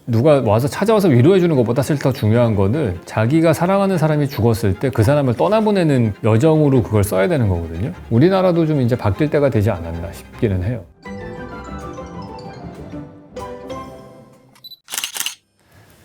누가 와서 찾아와서 위로해 주는 것보다 사실 더 중요한 거는 자기가 사랑하는 사람이 죽었을 때 그 사람을 떠나보내는 여정으로 그걸 써야 되는 거거든요. 우리나라도 좀 이제 바뀔 때가 되지 않았나 싶기는 해요.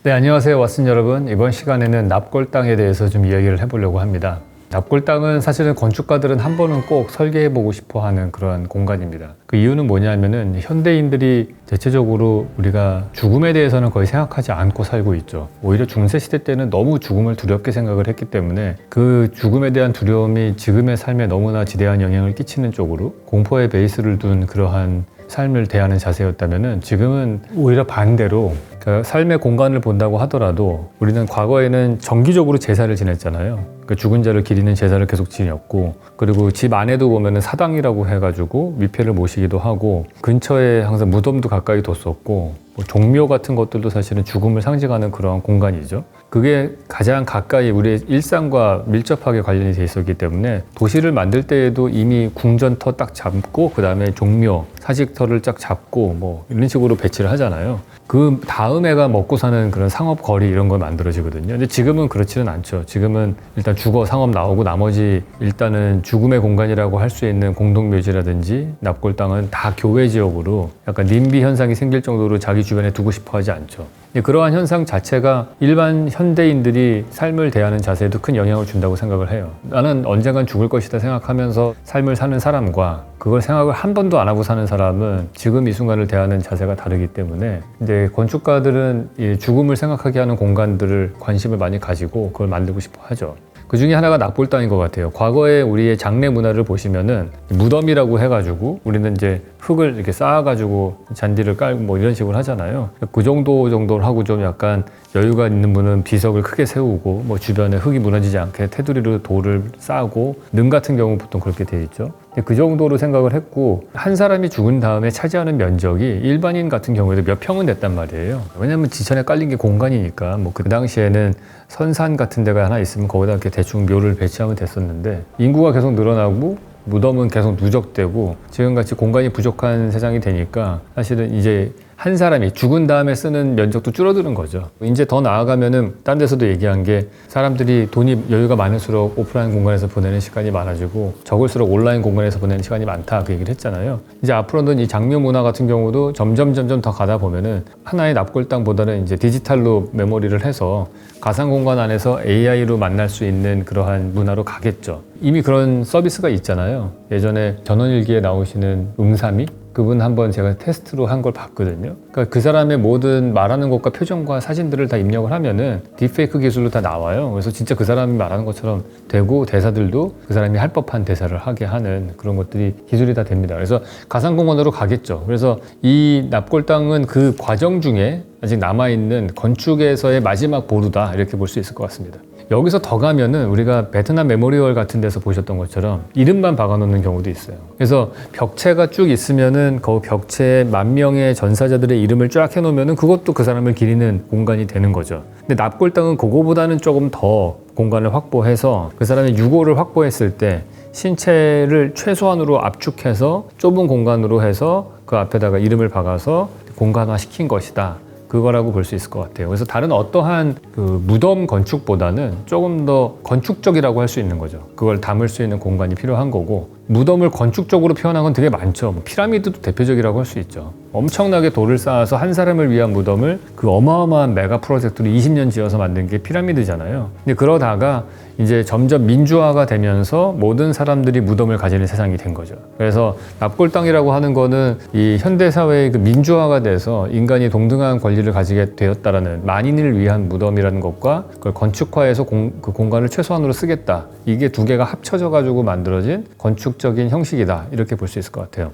네, 안녕하세요, 왓슨 여러분. 이번 시간에는 납골당에 대해서 좀 이야기를 해보려고 합니다. 납골당은 사실은 건축가들은 한 번은 꼭 설계해보고 싶어 하는 그런 공간입니다. 그 이유는 뭐냐면은 현대인들이 대체적으로 우리가 죽음에 대해서는 거의 생각하지 않고 살고 있죠. 오히려 중세시대 때는 너무 죽음을 두렵게 생각을 했기 때문에 그 죽음에 대한 두려움이 지금의 삶에 너무나 지대한 영향을 끼치는 쪽으로 공포의 베이스를 둔 그러한 삶을 대하는 자세였다면은 지금은 오히려 반대로 그 삶의 공간을 본다고 하더라도 우리는 과거에는 정기적으로 제사를 지냈잖아요. 그 죽은 자를 기리는 제사를 계속 지냈고, 그리고 집 안에도 보면은 사당이라고 해가지고 미패를 모시기도 하고, 근처에 항상 무덤도 가까이 뒀었고, 뭐 종묘 같은 것들도 사실은 죽음을 상징하는 그런 공간이죠. 그게 가장 가까이 우리의 일상과 밀접하게 관련이 돼 있었기 때문에 도시를 만들 때에도 이미 궁전터 딱 잡고 그 다음에 종묘, 사직터를 쫙 잡고 뭐 이런 식으로 배치를 하잖아요. 그 다음에가 먹고 사는 그런 상업 거리 이런 걸 만들어지거든요. 근데 지금은 그렇지는 않죠. 지금은 일단 주거 상업 나오고 나머지 일단은 죽음의 공간이라고 할 수 있는 공동묘지라든지 납골당은 다 교외 지역으로 약간 님비 현상이 생길 정도로 자기 주변에 두고 싶어 하지 않죠. 그러한 현상 자체가 일반 현대인들이 삶을 대하는 자세에도 큰 영향을 준다고 생각을 해요. 나는 언젠간 죽을 것이다 생각하면서 삶을 사는 사람과 그걸 생각을 한 번도 안 하고 사는 사람은 지금 이 순간을 대하는 자세가 다르기 때문에 이제 건축가들은 이 죽음을 생각하게 하는 공간들을 관심을 많이 가지고 그걸 만들고 싶어 하죠. 그 중에 하나가 납골당인 것 같아요. 과거에 우리의 장례 문화를 보시면은 무덤이라고 해가지고 우리는 이제 흙을 이렇게 쌓아가지고 잔디를 깔고 뭐 이런 식으로 하잖아요. 그 정도를 하고 좀 약간 여유가 있는 분은 비석을 크게 세우고 뭐 주변에 흙이 무너지지 않게 테두리로 돌을 쌓고, 능 같은 경우 보통 그렇게 돼 있죠. 그 정도로 생각을 했고, 한 사람이 죽은 다음에 차지하는 면적이 일반인 같은 경우에도 몇 평은 됐단 말이에요. 왜냐면 지천에 깔린 게 공간이니까. 뭐 그 당시에는 선산 같은 데가 하나 있으면 거기다 이렇게 대충 묘를 배치하면 됐었는데, 인구가 계속 늘어나고 무덤은 계속 누적되고 지금같이 공간이 부족한 세상이 되니까 사실은 이제 한 사람이 죽은 다음에 쓰는 면적도 줄어드는 거죠. 이제 더 나아가면은 딴 데서도 얘기한 게 사람들이 돈이 여유가 많을수록 오프라인 공간에서 보내는 시간이 많아지고 적을수록 온라인 공간에서 보내는 시간이 많다, 그 얘기를 했잖아요. 이제 앞으로는 이 장묘 문화 같은 경우도 점점 더 가다 보면은 하나의 납골당보다는 이제 디지털로 메모리를 해서 가상 공간 안에서 AI로 만날 수 있는 그러한 문화로 가겠죠. 이미 그런 서비스가 있잖아요. 예전에 전원일기에 나오시는 응삼이, 그분 한번 제가 테스트로 한 걸 봤거든요. 그러니까 그 사람의 모든 말하는 것과 표정과 사진들을 다 입력을 하면은 딥페이크 기술로 다 나와요. 그래서 진짜 그 사람이 말하는 것처럼 되고, 대사들도 그 사람이 할 법한 대사를 하게 하는 그런 것들이 기술이 다 됩니다. 그래서 가상공간으로 가겠죠. 그래서 이 납골당은 그 과정 중에 아직 남아있는 건축에서의 마지막 보루다, 이렇게 볼 수 있을 것 같습니다. 여기서 더 가면은 우리가 베트남 메모리얼 같은 데서 보셨던 것처럼 이름만 박아놓는 경우도 있어요. 그래서 벽체가 쭉 있으면은 그 벽체에 10,000명의 전사자들의 이름을 쫙 해놓으면은 그것도 그 사람을 기리는 공간이 되는 거죠. 근데 납골당은 그거보다는 조금 더 공간을 확보해서 그 사람의 유골을 확보했을 때 신체를 최소한으로 압축해서 좁은 공간으로 해서 그 앞에다가 이름을 박아서 공간화 시킨 것이다, 그거라고 볼 수 있을 것 같아요. 그래서 다른 어떠한 그 무덤 건축보다는 조금 더 건축적이라고 할 수 있는 거죠. 그걸 담을 수 있는 공간이 필요한 거고, 무덤을 건축적으로 표현한 건 되게 많죠. 뭐 피라미드도 대표적이라고 할 수 있죠. 엄청나게 돌을 쌓아서 한 사람을 위한 무덤을 그 어마어마한 메가 프로젝트로 20년 지어서 만든 게 피라미드잖아요. 근데 그러다가 이제 점점 민주화가 되면서 모든 사람들이 무덤을 가지는 세상이 된 거죠. 그래서 납골당이라고 하는 거는 이 현대사회의 그 민주화가 돼서 인간이 동등한 권리를 가지게 되었다라는, 만인을 위한 무덤이라는 것과 그걸 건축화해서 그 공간을 최소한으로 쓰겠다, 이게 두 개가 합쳐져 가지고 만들어진 건축적인 형식이다, 이렇게 볼 수 있을 것 같아요.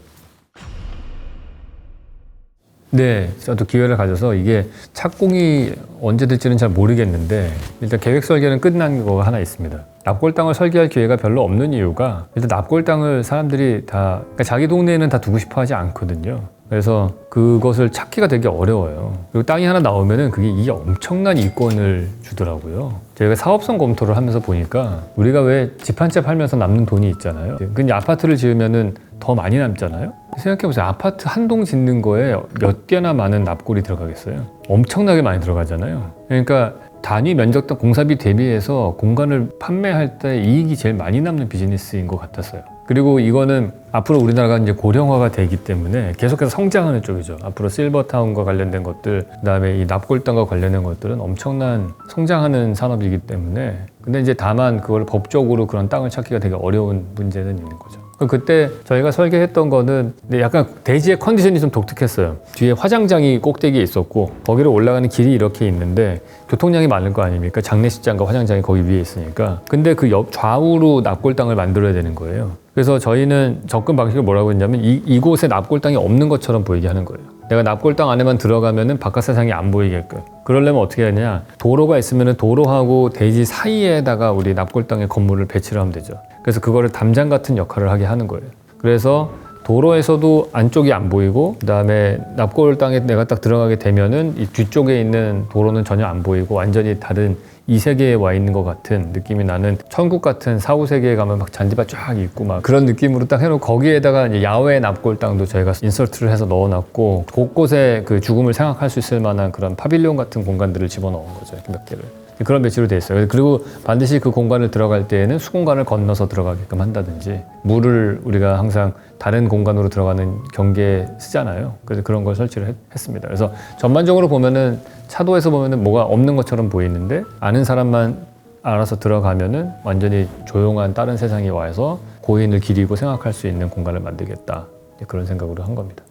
네, 저도 기회를 가져서 이게 착공이 언제 될지는 잘 모르겠는데 일단 계획 설계는 끝난 거가 하나 있습니다. 납골당을 설계할 기회가 별로 없는 이유가, 일단 납골당을 사람들이 다, 그러니까 자기 동네에는 다 두고 싶어 하지 않거든요. 그래서 그것을 찾기가 되게 어려워요. 그리고 땅이 하나 나오면은 이게 엄청난 이권을 주더라고요. 저희가 사업성 검토를 하면서 보니까 우리가 왜 집 한 채 팔면서 남는 돈이 있잖아요. 근데 아파트를 지으면은 더 많이 남잖아요. 생각해보세요. 아파트 한 동 짓는 거에 몇 개나 많은 납골이 들어가겠어요. 엄청나게 많이 들어가잖아요. 그러니까 단위 면적당 공사비 대비해서 공간을 판매할 때 이익이 제일 많이 남는 비즈니스인 것 같았어요. 그리고 이거는 앞으로 우리나라가 이제 고령화가 되기 때문에 계속해서 성장하는 쪽이죠. 앞으로 실버타운과 관련된 것들, 그다음에 이 납골당과 관련된 것들은 엄청난 성장하는 산업이기 때문에, 근데 이제 다만 그걸 법적으로 그런 땅을 찾기가 되게 어려운 문제는 있는 거죠. 그때 저희가 설계했던 거는 약간 대지의 컨디션이 좀 독특했어요. 뒤에 화장장이 꼭대기에 있었고 거기로 올라가는 길이 이렇게 있는데 교통량이 많을 거 아닙니까? 장례식장과 화장장이 거기 위에 있으니까. 근데 그 옆 좌우로 납골당을 만들어야 되는 거예요. 그래서 저희는 접근 방식을 뭐라고 했냐면 이곳에 납골당이 없는 것처럼 보이게 하는 거예요. 내가 납골당 안에만 들어가면은 바깥 세상이 안 보이게끔. 그러려면 어떻게 하냐? 도로가 있으면은 도로하고 대지 사이에다가 우리 납골당의 건물을 배치를 하면 되죠. 그래서 그거를 담장 같은 역할을 하게 하는 거예요. 그래서 도로에서도 안쪽이 안 보이고, 그다음에 납골당에 내가 딱 들어가게 되면은 이 뒤쪽에 있는 도로는 전혀 안 보이고 완전히 다른 이 세계에 와 있는 것 같은 느낌이 나는, 천국 같은 사후 세계에 가면 막 잔디밭 쫙 있고 막 그런 느낌으로 딱 해놓고, 거기에다가 이제 야외 납골당도 저희가 인서트를 해서 넣어놨고, 곳곳에 그 죽음을 생각할 수 있을 만한 그런 파빌리온 같은 공간들을 집어넣은 거죠. 몇 개를. 그런 배치로 돼 있어요. 그리고 반드시 그 공간을 들어갈 때에는 수공간을 건너서 들어가게끔 한다든지, 물을 우리가 항상 다른 공간으로 들어가는 경계에 쓰잖아요. 그래서 그런 걸 설치를 했습니다. 그래서 전반적으로 보면은 차도에서 보면은 뭐가 없는 것처럼 보이는데, 아는 사람만 알아서 들어가면은 완전히 조용한 다른 세상에 와서 고인을 기리고 생각할 수 있는 공간을 만들겠다. 그런 생각으로 한 겁니다.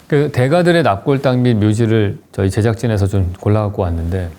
그 대가들의 납골당 및 묘지를 저희 제작진에서 좀 골라갖고 왔는데,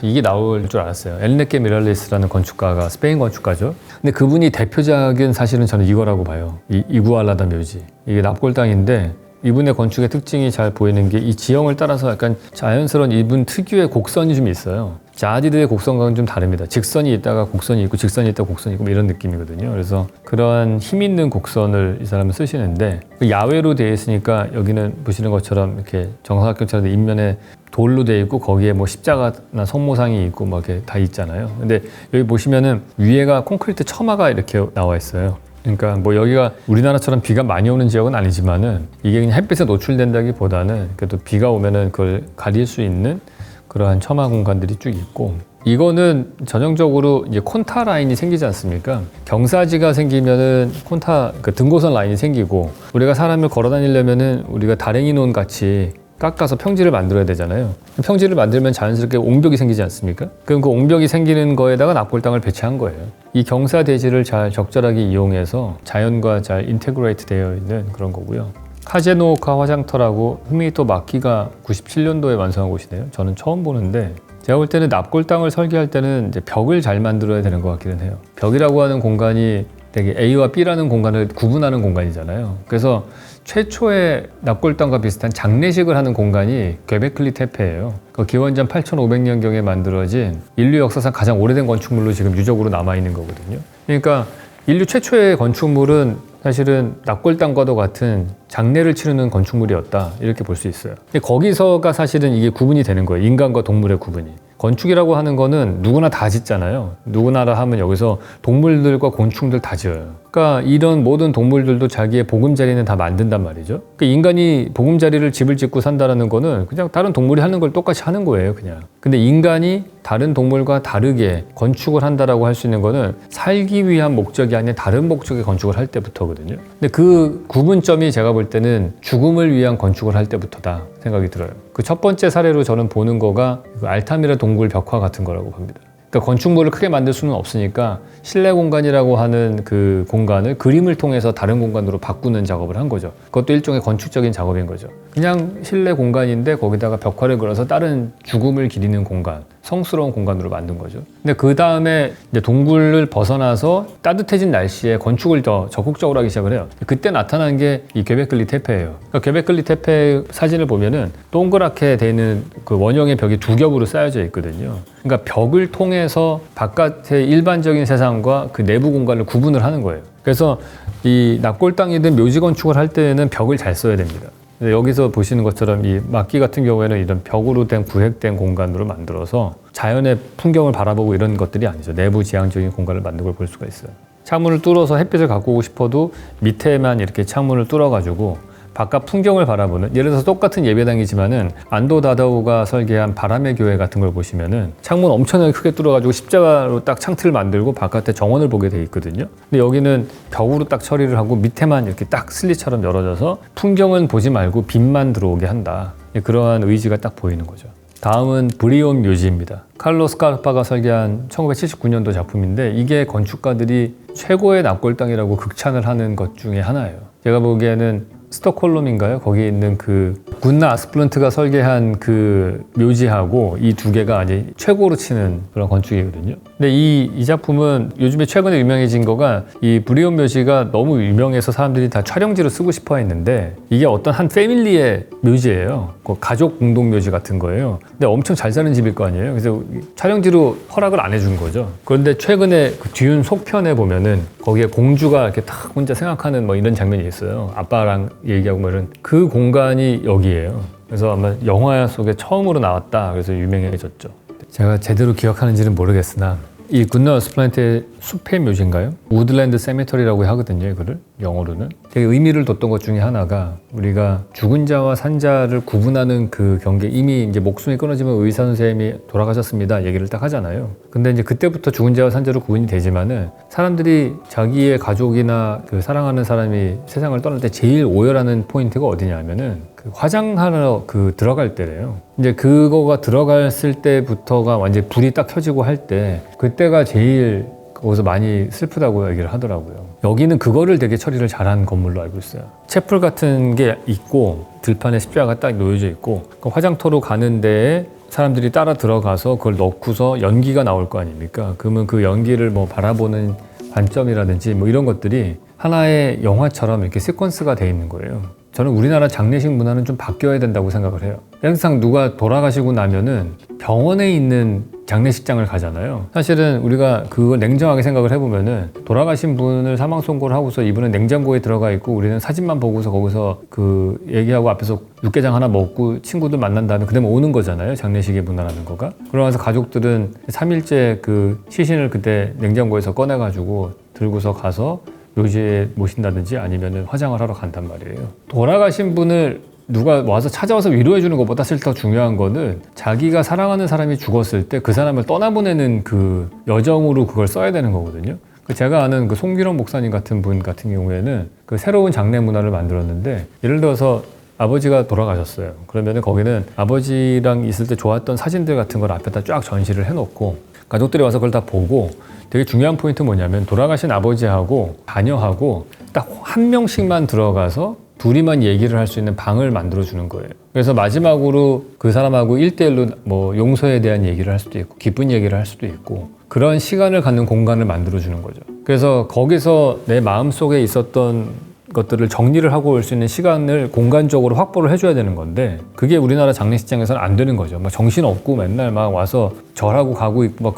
이게 나올 줄 알았어요. 엘네케 미랄리스라는 건축가가 스페인 건축가죠. 근데 그분이 대표작은 사실은 저는 이거라고 봐요. 이 이구알라다 묘지. 이게 납골당인데, 이분의 건축의 특징이 잘 보이는 게 이 지형을 따라서 약간 자연스러운 이분 특유의 곡선이 좀 있어요. 자디드의 곡선과는 좀 다릅니다. 직선이 있다가 곡선이 있고, 직선이 있다가 곡선이 있고, 뭐 이런 느낌이거든요. 그래서 그러한 힘 있는 곡선을 이 사람은 쓰시는데, 야외로 되어 있으니까 여기는 보시는 것처럼 이렇게 정사각형처럼 인면에 돌로 되어 있고, 거기에 뭐 십자가나 성모상이 있고 막 이렇게 다 있잖아요. 근데 여기 보시면은 위에가 콘크리트 처마가 이렇게 나와 있어요. 그러니까 뭐 여기가 우리나라처럼 비가 많이 오는 지역은 아니지만은, 이게 그냥 햇빛에 노출된다기보다는 그래도 비가 오면은 그걸 가릴 수 있는 그러한 처마 공간들이 쭉 있고, 이거는 전형적으로 이제 콘타 라인이 생기지 않습니까? 경사지가 생기면은 콘타, 그 등고선 라인이 생기고, 우리가 사람을 걸어 다니려면은 우리가 다랭이 논 같이 깎아서 평지를 만들어야 되잖아요. 평지를 만들면 자연스럽게 옹벽이 생기지 않습니까? 그럼 그 옹벽이 생기는 거에다가 납골당을 배치한 거예요. 이 경사 대지를 잘 적절하게 이용해서 자연과 잘 인테그레이트 되어 있는 그런 거고요. 카제노오카 화장터라고 후미히토 마키가 97년도에 완성한 곳이네요. 저는 처음 보는데, 제가 볼 때는 납골당을 설계할 때는 이제 벽을 잘 만들어야 되는 것 같기는 해요. 벽이라고 하는 공간이 되게 A와 B라는 공간을 구분하는 공간이잖아요. 그래서 최초의 납골당과 비슷한 장례식을 하는 공간이 괭베클리 테페예요. 그 기원전 8,500년경에 만들어진 인류 역사상 가장 오래된 건축물로 지금 유적으로 남아있는 거거든요. 그러니까 인류 최초의 건축물은 사실은 납골당과도 같은 장례를 치르는 건축물이었다, 이렇게 볼 수 있어요. 거기서가 사실은 이게 구분이 되는 거예요. 인간과 동물의 구분이. 건축이라고 하는 거는 누구나 다 짓잖아요. 누구나라 하면 여기서 동물들과 곤충들 다 지어요. 그러니까 이런 모든 동물들도 자기의 보금자리는 다 만든단 말이죠. 그러니까 인간이 보금자리를 집을 짓고 산다는 거는 그냥 다른 동물이 하는 걸 똑같이 하는 거예요, 그냥. 근데 인간이 다른 동물과 다르게 건축을 한다라고 할 수 있는 거는 살기 위한 목적이 아닌 다른 목적의 건축을 할 때부터거든요. 근데 그 구분점이 제가 볼 때는 죽음을 위한 건축을 할 때부터다 생각이 들어요. 그 첫 번째 사례로 저는 보는 거가 그 알타미라 동굴 벽화 같은 거라고 봅니다. 그러니까 건축물을 크게 만들 수는 없으니까 실내 공간이라고 하는 그 공간을 그림을 통해서 다른 공간으로 바꾸는 작업을 한 거죠. 그것도 일종의 건축적인 작업인 거죠. 그냥 실내 공간인데 거기다가 벽화를 그려서 다른 죽음을 기리는 공간, 성스러운 공간으로 만든 거죠. 근데 그 다음에 이제 동굴을 벗어나서 따뜻해진 날씨에 건축을 더 적극적으로 하기 시작을 해요. 그때 나타난 게 이 괭베클리 테페예요. 그러니까 괭베클리 테페 사진을 보면은 동그랗게 되는 그 원형의 벽이 두 겹으로 쌓여져 있거든요. 그러니까 벽을 통해서 바깥의 일반적인 세상과 그 내부 공간을 구분을 하는 거예요. 그래서 이 납골당이든 묘지 건축을 할 때는 벽을 잘 써야 됩니다. 여기서 보시는 것처럼 이 막기 같은 경우에는 이런 벽으로 된 구획된 공간으로 만들어서 자연의 풍경을 바라보고 이런 것들이 아니죠. 내부 지향적인 공간을 만든 걸 볼 수가 있어요. 창문을 뚫어서 햇빛을 갖고 오고 싶어도 밑에만 이렇게 창문을 뚫어가지고 바깥 풍경을 바라보는, 예를 들어서 똑같은 예배당이지만은 안도 다다오가 설계한 바람의 교회 같은 걸 보시면은 창문 엄청나게 크게 뚫어가지고 십자가로 딱 창틀을 만들고 바깥에 정원을 보게 돼 있거든요. 근데 여기는 벽으로 딱 처리를 하고 밑에만 이렇게 딱 슬릿처럼 열어져서 풍경은 보지 말고 빛만 들어오게 한다. 그러한 의지가 딱 보이는 거죠. 다음은 브리온 묘지입니다. 칼로스 카르파가 설계한 1979년도 작품인데 이게 건축가들이 최고의 납골당이라고 극찬을 하는 것 중에 하나예요. 제가 보기에는 스톡홀름인가요? 거기 있는 그 군나 아스플런트가 설계한 그 묘지하고 이 두 개가 아주 최고로 치는 그런 건축이거든요. 근데 이 작품은 요즘에 최근에 유명해진 거가 이 브리온 묘지가 너무 유명해서 사람들이 다 촬영지로 쓰고 싶어 했는데 이게 어떤 한 패밀리의 묘지예요. 가족 공동 묘지 같은 거예요. 근데 엄청 잘 사는 집일 거 아니에요. 그래서 촬영지로 허락을 안 해준 거죠. 그런데 최근에 그 듄 속편에 보면은 거기에 공주가 이렇게 딱 혼자 생각하는 뭐 이런 장면이 있어요. 아빠랑 얘기하고 뭐 이런 그 공간이 여기예요. 그래서 아마 영화 속에 처음으로 나왔다. 그래서 유명해졌죠. 제가 제대로 기억하는지는 모르겠으나 이 굿나 어스플랜트의 숲의 묘지인가요? 우드랜드 세미터리라고 하거든요. 이거를 영어로는 되게 의미를 뒀던 것 중에 하나가 우리가 죽은 자와 산 자를 구분하는 그 경계, 이미 이제 목숨이 끊어지면 의사 선생님이 돌아가셨습니다 얘기를 딱 하잖아요. 근데 이제 그때부터 죽은 자와 산 자로 구분이 되지만은 사람들이 자기의 가족이나 그 사랑하는 사람이 세상을 떠날 때 제일 오열하는 포인트가 어디냐면은 그 화장하러 그 들어갈 때래요. 이제 그거가 들어갔을 때부터가 완전 불이 딱 켜지고 할 때 그때가 제일 거기서 많이 슬프다고 얘기를 하더라고요. 여기는 그거를 되게 처리를 잘한 건물로 알고 있어요. 채플 같은 게 있고 들판에 십자가가 딱 놓여져 있고 그 화장터로 가는 데에 사람들이 따라 들어가서 그걸 넣고서 연기가 나올 거 아닙니까? 그러면 그 연기를 뭐 바라보는 관점이라든지 뭐 이런 것들이 하나의 영화처럼 이렇게 시퀀스가 돼 있는 거예요. 저는 우리나라 장례식 문화는 좀 바뀌어야 된다고 생각을 해요. 항상 누가 돌아가시고 나면은 병원에 있는 장례식장을 가잖아요. 사실은 우리가 그걸 냉정하게 생각을 해보면은 돌아가신 분을 사망 선고를 하고서 이분은 냉장고에 들어가 있고 우리는 사진만 보고서 거기서 그 얘기하고 앞에서 육개장 하나 먹고 친구들 만난 다음에 그다음에 오는 거잖아요. 장례식의 문화라는 거가. 그러면서 가족들은 3일째 그 시신을 그때 냉장고에서 꺼내가지고 들고서 가서 묘지에 모신다든지 아니면 화장을 하러 간단 말이에요. 돌아가신 분을 누가 와서 찾아와서 위로해 주는 것보다 사실 더 중요한 거는 자기가 사랑하는 사람이 죽었을 때 그 사람을 떠나보내는 그 여정으로 그걸 써야 되는 거거든요. 제가 아는 그 송규령 목사님 같은 분 같은 경우에는 그 새로운 장례 문화를 만들었는데 예를 들어서 아버지가 돌아가셨어요. 그러면은 거기는 아버지랑 있을 때 좋았던 사진들 같은 걸 앞에다 쫙 전시를 해놓고 가족들이 와서 그걸 다 보고 되게 중요한 포인트 뭐냐면 돌아가신 아버지하고 자녀하고 딱 한 명씩만 들어가서 둘이만 얘기를 할 수 있는 방을 만들어주는 거예요. 그래서 마지막으로 그 사람하고 1대1로 뭐 용서에 대한 얘기를 할 수도 있고 기쁜 얘기를 할 수도 있고 그런 시간을 갖는 공간을 만들어주는 거죠. 그래서 거기서 내 마음속에 있었던 것들을 정리를 하고 올 수 있는 시간을 공간적으로 확보를 해줘야 되는 건데 그게 우리나라 장례식장에서는 안 되는 거죠. 막 정신없고 맨날 막 와서 절하고 가고 있고 막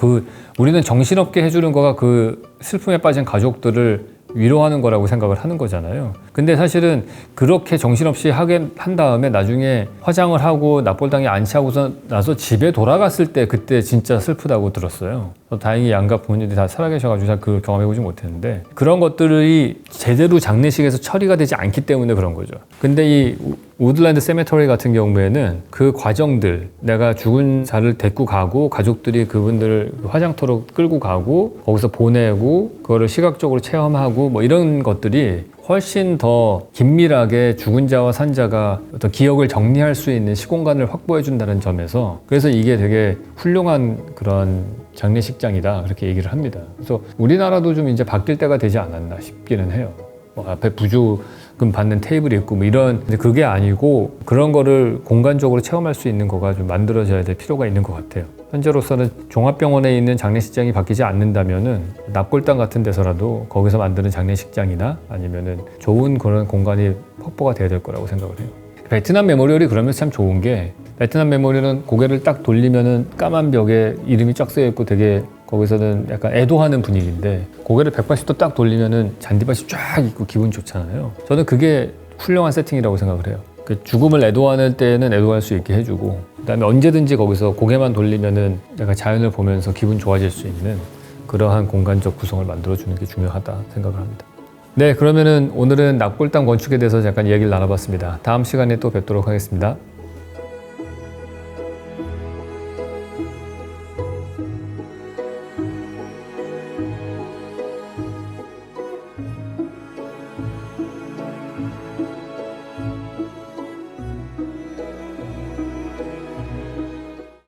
우리는 정신없게 해주는 거가 그 슬픔에 빠진 가족들을 위로하는 거라고 생각을 하는 거잖아요. 근데 사실은 그렇게 정신없이 하게 한 다음에 나중에 화장을 하고 납골당에 안치하고서 나서 집에 돌아갔을 때 그때 진짜 슬프다고 들었어요. 다행히 양가 부모님들이 다 살아계셔가지고 잘 그걸 경험해보지 못했는데 그런 것들이 제대로 장례식에서 처리가 되지 않기 때문에 그런 거죠. 근데 이 우드랜드 세메터리 같은 경우에는 그 과정들 내가 죽은 자를 데리고 가고 가족들이 그분들을 화장터로 끌고 가고 거기서 보내고 그거를 시각적으로 체험하고 뭐 이런 것들이 훨씬 더 긴밀하게 죽은 자와 산 자가 어떤 기억을 정리할 수 있는 시공간을 확보해 준다는 점에서 그래서 이게 되게 훌륭한 그런 장례식장이다 그렇게 얘기를 합니다. 그래서 우리나라도 좀 이제 바뀔 때가 되지 않았나 싶기는 해요. 뭐 앞에 부조금 받는 테이블이 있고 뭐 이런 그게 아니고 그런 거를 공간적으로 체험할 수 있는 거가 좀 만들어져야 될 필요가 있는 것 같아요. 현재로서는 종합병원에 있는 장례식장이 바뀌지 않는다면은 납골당 같은 데서라도 거기서 만드는 장례식장이나 아니면은 좋은 그런 공간이 확보가 돼야 될 거라고 생각을 해요. 베트남 메모리얼이 그러면 참 좋은 게 베트남 메모리얼은 고개를 딱 돌리면은 까만 벽에 이름이 쫙 쓰여 있고 되게 거기서는 약간 애도하는 분위기인데 고개를 180도 딱 돌리면은 잔디밭이 쫙 있고 기분 좋잖아요. 저는 그게 훌륭한 세팅이라고 생각을 해요. 그 죽음을 애도하는 때는 애도할 수 있게 해주고 그다음에 언제든지 거기서 고개만 돌리면은 약간 자연을 보면서 기분 좋아질 수 있는 그러한 공간적 구성을 만들어주는 게 중요하다 생각을 합니다. 네, 그러면은 오늘은 납골당 건축에 대해서 잠깐 이야기를 나눠봤습니다. 다음 시간에 또 뵙도록 하겠습니다.